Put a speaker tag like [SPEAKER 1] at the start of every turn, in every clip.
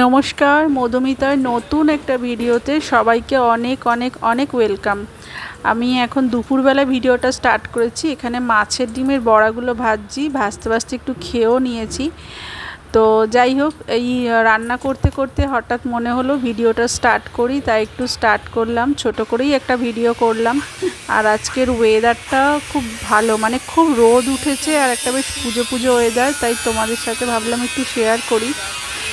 [SPEAKER 1] নমস্কার, মধুমিতার নতুন একটা ভিডিওতে সবাইকে অনেক অনেক অনেক ওয়েলকাম। আমি এখন দুপুরবেলা ভিডিওটা স্টার্ট করেছি। এখানে মাছের ডিমের বড়াগুলো ভাজছি, ভাজতে ভাজতে একটু খেয়েও নিয়েছি। তো যাই হোক, এই রান্না করতে করতে হঠাৎ মনে হলো ভিডিওটা স্টার্ট করি, তাই একটু স্টার্ট করলাম, ছোট করেই একটা ভিডিও করলাম। আর আজকের ওয়েদারটা খুব ভালো, মানে খুব রোদ উঠেছে আর একটা বেশ পুজো পুজো ওয়েদার, তাই তোমাদের সাথে ভাবলাম একটু শেয়ার করি।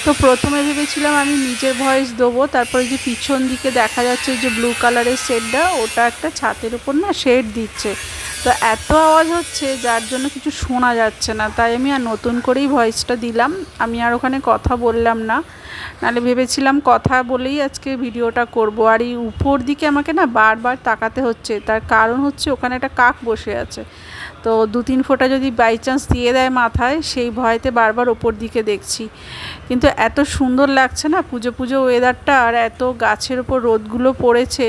[SPEAKER 1] তো প্রথমে ভেবেছিলাম আমি নিজের ভয়েস দেবো, তারপরে যে পিছন দিকে দেখা যাচ্ছে যে ব্লু কালারের শেডটা, ওটা একটা ছাতের উপর না শেড দিচ্ছে, তো এত আওয়াজ হচ্ছে যার জন্য কিছু শোনা যাচ্ছে না, তাই আমি আর নতুন করেই ভয়েসটা দিলাম। আমি আর ওখানে কথা বললাম না, নাহলে ভেবেছিলাম কথা বলেই আজকে ভিডিওটা করব। আর এই উপর দিকে আমাকে না বারবার তাকাতে হচ্ছে, তার কারণ হচ্ছে ওখানে একটা কাক বসে আছে, তো 2-3 ফোঁটা যদি বাই চান্স দিয়ে দেয় মাথায়, সেই ভয়তে বারবার ওপর দিকে দেখছি। কিন্তু এত সুন্দর লাগছে না পুজো পুজো ওয়েদারটা, আর এত গাছের ওপর রোদগুলো পড়েছে,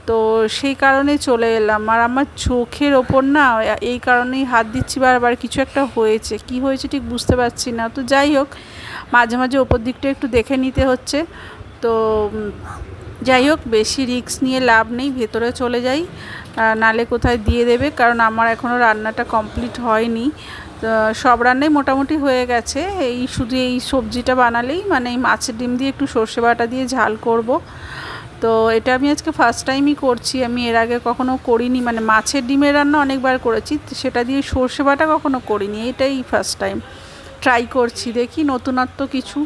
[SPEAKER 1] তো সেই কারণে চলে এলাম। আর আমার চোখের ওপর না এই কারণেই হাত দিচ্ছি বারবার, কিছু একটা হয়েছে, কি হয়েছে ঠিক বুঝতে পারছি না। তো যাই হোক, মাঝে মাঝে ওপর দিকটা একটু দেখে নিতে হচ্ছে। তো যাই হোক, বেশি রিস্ক নিয়ে লাভ নেই, ভেতরে চলে যাই, নালে কোথায় দিয়ে দেবে, কারণ আমার এখনও রান্নাটা কমপ্লিট হয়নি। সব রান্নাই মোটামুটি হয়ে গেছে, এই শুধু এই সবজিটা বানালেই, মানে এই মাছের ডিম দিয়ে একটু সর্ষে বাটা দিয়ে ঝাল করব। তো এটা আমি আজকে ফার্স্ট টাইমই করছি, আমি এর আগে কখনো করিনি, মানে মাছের ডিমের রান্না অনেকবার করেছি, সেটা দিয়ে সর্ষে বাটা কখনো করিনি, এটাই ফার্স্ট টাইম ট্রাই করছি, দেখি নতুনত্ব কিছু।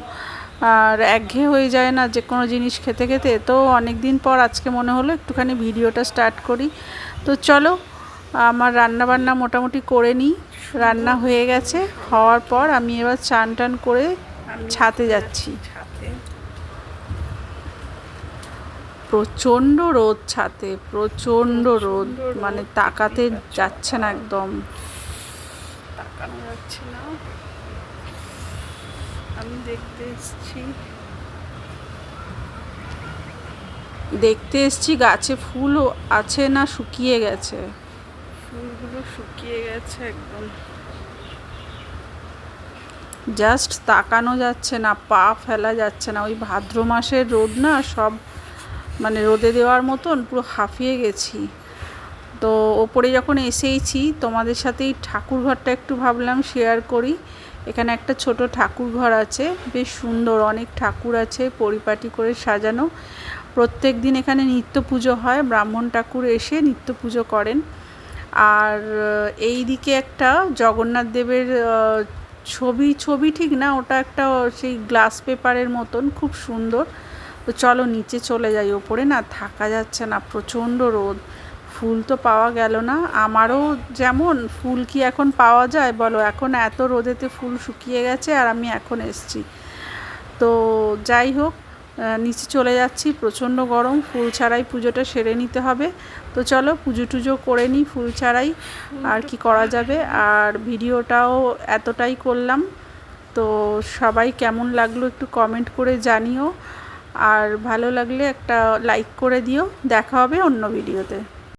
[SPEAKER 1] আর একঘেয়ে হয়ে যায় না যে কোনো জিনিস খেতে খেতে, তো অনেক দিন পর আজকে মনে হলো একটুখানি ভিডিওটা স্টার্ট করি। তো চলো, আমার রান্না বান্না মোটামুটি করে নিই। রান্না হয়ে গেছে, হওয়ার পর আমি এবার চান টান করে ছাদে যাচ্ছি। প্রচণ্ড রোদ ছাদে, প্রচণ্ড রোদ, মানে তাকাতে যাচ্ছে না, একদম তাকানো যাচ্ছে না। আমি দেখতে এসছি গাছে ফুল আছে না শুকিয়ে গেছে, ফুলগুলো শুকিয়ে গেছে একদম, জাস্ট তাকানো যাচ্ছে না, পা ফেলা যাচ্ছে না। ওই ভাদ্র মাসের রোদ না, সব মানে রোদে দেওয়ার মতন পুরো হাঁফিয়ে গেছি। তো ওপরে যখন এসেইছি, তোমাদের সাথে এই ঠাকুর ঘরটা একটু ভাবলাম শেয়ার করি। এখানে একটা ছোট ঠাকুর ঘর আছে, বেশ সুন্দর, অনেক ঠাকুর আছে পরিপাটি করে সাজানো। প্রত্যেক দিন এখানে নিত্য পুজো হয়, ব্রাহ্মণ ঠাকুর এসে নিত্য পুজো করেন। আর এই দিকে একটা জগন্নাথ দেবের ছবি ঠিক না, ওটা একটা সেই গ্লাস পেপারের মতন, খুব সুন্দর। তো চলো নিচে চলে যাই, ওপরে না থাকা যাচ্ছে না, প্রচণ্ড রোদ। ফুল তো পাওয়া গেল না, আমারও যেমন ফুল কি এখন পাওয়া যায় বলো, এখন এত রোদেতে ফুল শুকিয়ে গেছে, আর আমি এখন এসছি। তো যাই হোক, নিচে চলে যাচ্ছি, প্রচণ্ড গরম, ফুল ছাড়াই পুজোটা সেরে নিতে হবে। তো চলো পুজো টুজো করে নিই ফুল ছাড়াই, আর কি করা যাবে। আর ভিডিওটাও এতটাই করলাম, তো সবাই কেমন লাগলো একটু কমেন্ট করে জানিও, আর ভালো লাগলে একটা লাইক করে দিও। দেখা হবে অন্য ভিডিওতে।